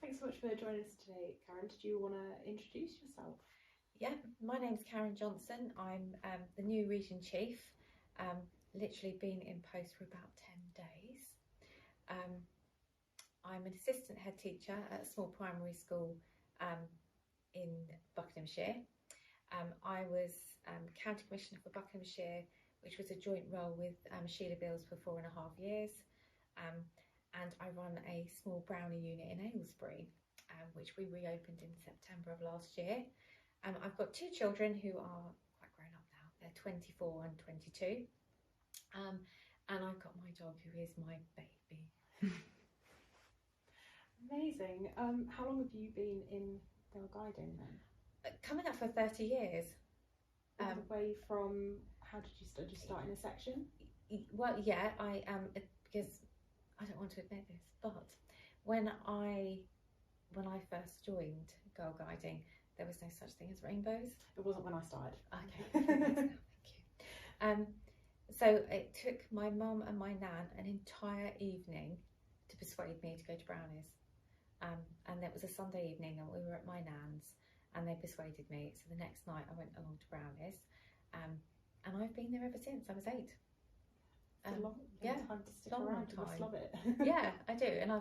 Thanks so much for joining us today, Karen. Did you want to introduce yourself? Yeah, my name's Karen Johnson. I'm the new Region Chief. Literally been in post for about 10 days. I'm an assistant head teacher at a small primary school in Buckinghamshire. I was County Commissioner for Buckinghamshire, which was a joint role with Sheila Beales for 4.5 years. And I run a small Brownie unit in Aylesbury, which we reopened in September of last year. I've got 2 children who are quite grown up now. They're 24 and 22. And I've got my dog who is my baby. Amazing. How long have you been in Girlguiding then? Coming up for 30 years. All the way from, how did you start? Did you start in a section? Well, yeah, I because I don't want to admit this, but when I first joined Girlguiding, there was no such thing as rainbows. It wasn't when I started. Okay, thank you. So it took my mum and my nan an entire evening to persuade me to go to Brownies. And it was a Sunday evening and we were at my nan's and they persuaded me. So the next night I went along to Brownies, and I've been there ever since. I was 8. It's a long time to stick around. You must love it. Yeah, I do. And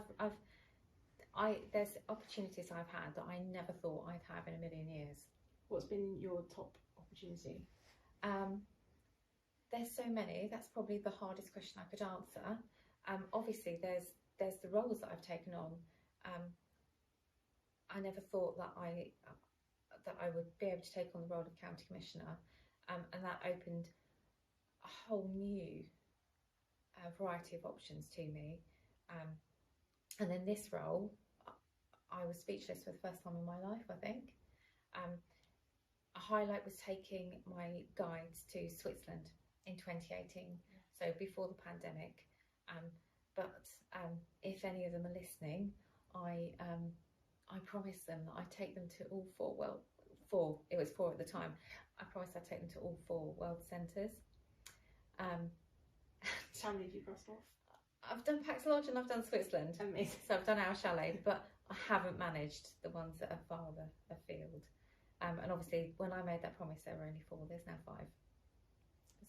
there's opportunities I've had that I never thought I'd have in a million years. What's been your top opportunity? There's so many. That's probably the hardest question I could answer. Obviously, there's the roles that I've taken on. I never thought that I would be able to take on the role of County Commissioner, and that opened a whole new variety of options to me. And then this role, I was speechless for the first time in my life, I think. A highlight was taking my guides to Switzerland in 2018, so before the pandemic. But if any of them are listening, I promised them that I'd take them to all 4, well, 4, it was 4 at the time. I promised I'd take them to all 4 world centres. How many have you crossed off? I've done Pax Lodge and I've done Switzerland. Amazing. So I've done our chalet, but I haven't managed the ones that are farther afield. And obviously, when I made that promise, there were only 4. There's now 5.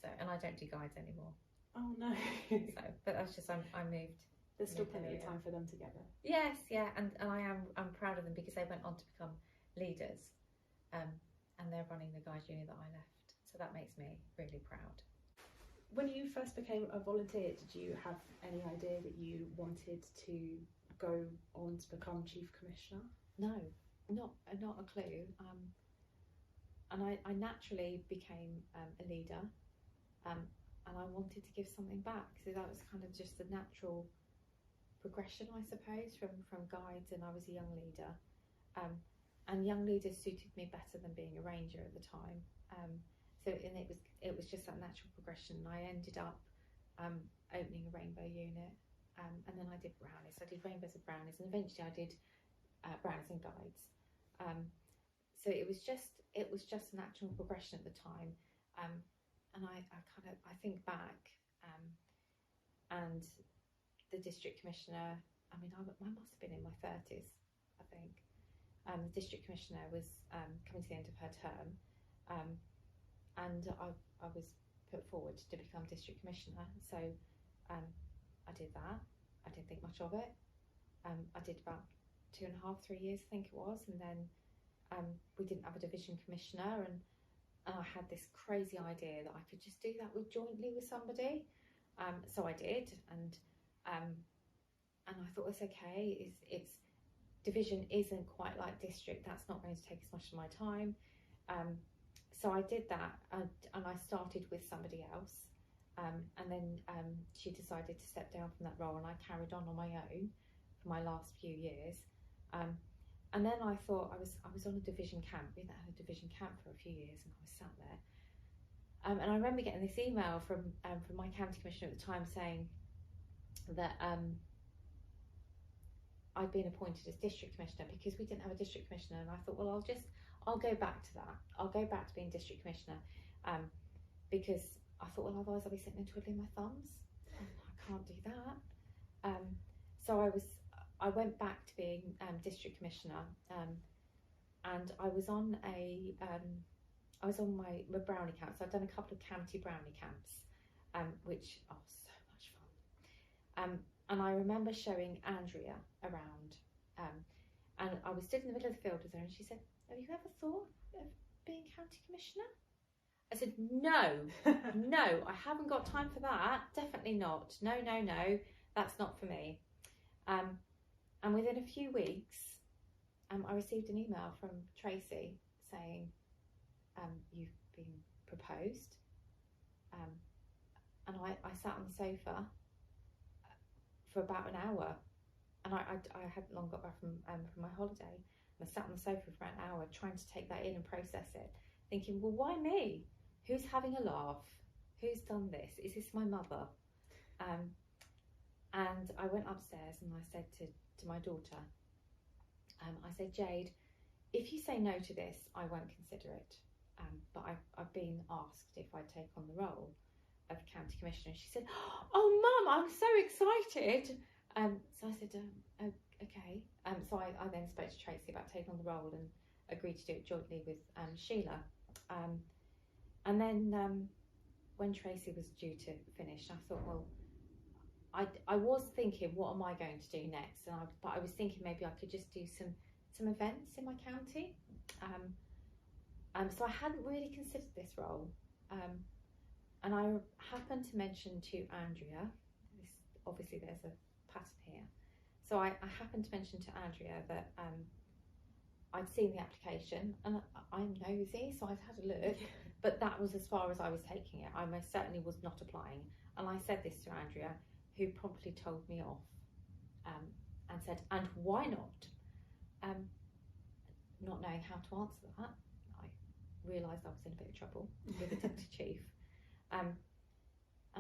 So, and I don't do guides anymore. Oh no. So, but that's just I moved. There's still plenty of time for them together. Yes, yeah, and I'm proud of them because they went on to become leaders, and they're running the guide unit that I left. So that makes me really proud. When you first became a volunteer, did you have any idea that you wanted to go on to become Chief Commissioner? No, not a clue. And I naturally became a leader, and I wanted to give something back. So that was kind of just the natural progression, I suppose, from guides, and I was a young leader. And young leaders suited me better than being a ranger at the time. So it was just that natural progression. I ended up opening a rainbow unit, and then I did Brownies. I did rainbows and Brownies, and eventually I did Brownies and guides. So it was just a natural progression at the time. And I think back, and the district commissioner, I mean, I must have been in my 30s, I think. The district commissioner was coming to the end of her term, and I was put forward to become district commissioner. So I did that. I didn't think much of it. I did about 2.5, 3 years, I think it was, and then we didn't have a division commissioner, and I had this crazy idea that I could just do that jointly with somebody. So I did, and I thought it's okay. It's division isn't quite like district. That's not going to take as much of my time. So I did that, and I started with somebody else, and then she decided to step down from that role, and I carried on my own for my last few years. And then I thought, I was on a division camp. We hadn't had a division camp for a few years, and I was sat there. And I remember getting this email from my county commissioner at the time saying that I'd been appointed as district commissioner because we didn't have a district commissioner. And I thought, well, I'll go back to that. I'll go back to being district commissioner, because I thought, well, otherwise I'll be sitting there twiddling my thumbs. I can't do that. So I went back to being district commissioner, and I was on my brownie camp. So I'd done a couple of county brownie camps, which are so much fun. And I remember showing Andrea around, and I was stood in the middle of the field with her, and she said, "Have you ever thought of being county commissioner?" I said, "No, no, I haven't got time for that. Definitely not. No, no, no, that's not for me." And within a few weeks, I received an email from Tracy saying, "You've been proposed." And I sat on the sofa for about an hour, and I hadn't long got back from my holiday, and I sat on the sofa for an hour trying to take that in and process it, thinking, well, why me? Who's having a laugh? Who's done this? Is this my mother? And I went upstairs and I said to my daughter, I said, "Jade, if you say no to this, I won't consider it. But I've been asked if I take on the role of county commissioner." She said, "Oh, Mum, I'm so excited." So I said, okay. So I then spoke to Tracy about taking on the role and agreed to do it jointly with Sheila. And then when Tracy was due to finish, I thought, well, I was thinking, what am I going to do next? But I was thinking maybe I could just do some events in my county. So I hadn't really considered this role. And I happened to mention to Andrea, obviously there's a pattern here. So I happened to mention to Andrea that I'd seen the application, and I'm nosy, so I'd had a look, but that was as far as I was taking it. I most certainly was not applying. And I said this to Andrea, who promptly told me off and said, "And why not?" Not knowing how to answer that, I realised I was in a bit of trouble with the deputy chief. And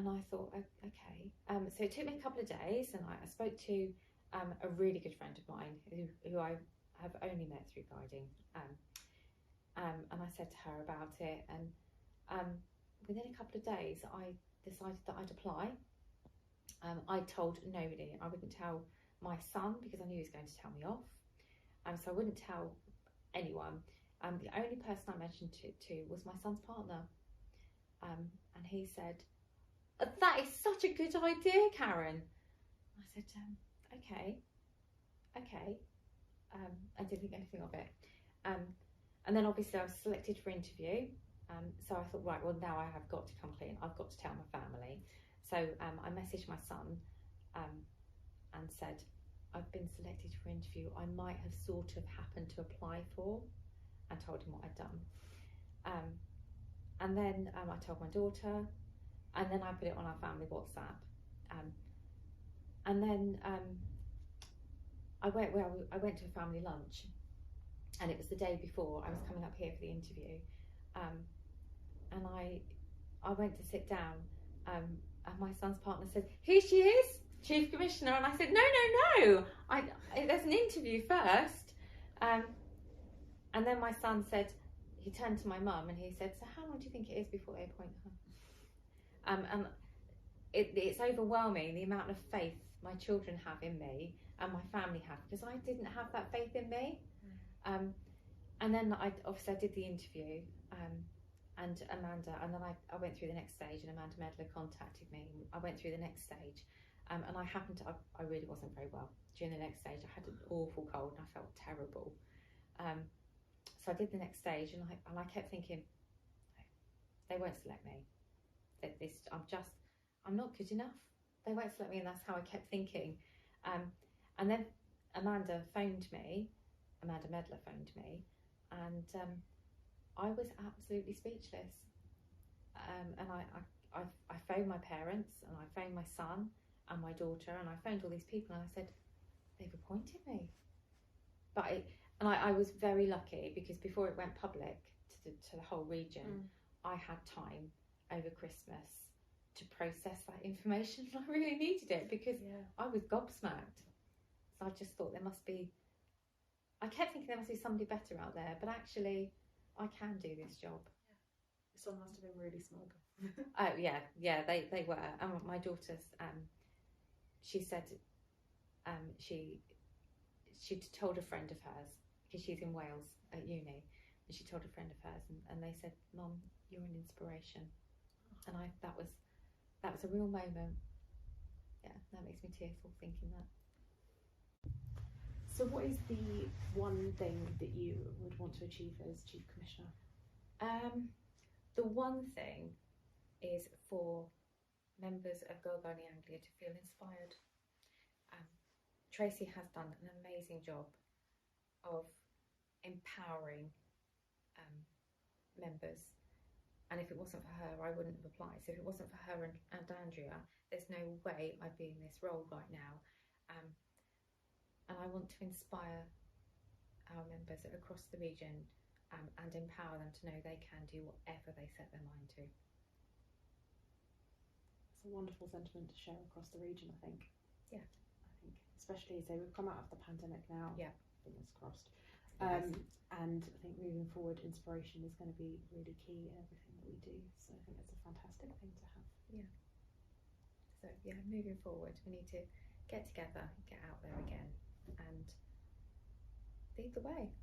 I thought, okay. So it took me a couple of days, and I spoke to a really good friend of mine who I have only met through guiding. And I said to her about it, and within a couple of days, I decided that I'd apply. I told nobody. I wouldn't tell my son because I knew he was going to tell me off. So I wouldn't tell anyone. The only person I mentioned to was my son's partner. And he said, "That is such a good idea, Karen." I said, okay. I didn't think anything of it. And then obviously I was selected for interview. So I thought, right, well, now I have got to come clean. I've got to tell my family. So I messaged my son and said, "I've been selected for interview. I might have sort of happened to apply for," and told him what I'd done. And then I told my daughter, and then I put it on our family WhatsApp. And then I went to a family lunch, and it was the day before I was coming up here for the interview. And I went to sit down, and my son's partner said, "Here she is, Chief Commissioner." And I said, no, there's an interview first. And then my son said, he turned to my mum and he said, "So how long do you think it is before they appoint her?" And it's overwhelming the amount of faith my children have in me and my family have, because I didn't have that faith in me. And then I did the interview, and Amanda, and then I went through the next stage, and Amanda Medler contacted me. I went through the next stage, and I really wasn't very well during the next stage. I had an awful cold and I felt terrible. So I did the next stage, and I kept thinking, they won't select me. I'm not good enough. They won't select me, and that's how I kept thinking. And then Amanda Medler phoned me, and I was absolutely speechless. And I phoned my parents, and I phoned my son and my daughter, and I phoned all these people, and I said, "They've appointed me." But I was very lucky, because before it went public to the whole region, I had time over Christmas to process that information. I really needed it, because I was gobsmacked. So I just thought I kept thinking there must be somebody better out there, but actually I can do this job. Someone must have been really smug. Oh yeah, they were. My daughter's, she said, she'd told a friend of hers, because she's in Wales at uni, and she told a friend of hers, and they said, "Mum, you're an inspiration." And that was a real moment. Yeah, that makes me tearful thinking that. So what is the one thing that you would want to achieve as Chief Commissioner? The one thing is for members of Girlguiding Anglia to feel inspired. Tracy has done an amazing job of empowering members, and if it wasn't for her, I wouldn't have applied. So if it wasn't for her and Andrea, there's no way I'd be in this role right now. And I want to inspire our members across the region and empower them to know they can do whatever they set their mind to. It's a wonderful sentiment to share across the region, I think. Yeah. I think, especially as we've come out of the pandemic now. Yeah. Fingers crossed. Yes. And I think moving forward, inspiration is going to be really key in everything that we do. So I think it's a fantastic thing to have. Yeah. So yeah, moving forward, we need to get together, get out there again, and lead the way.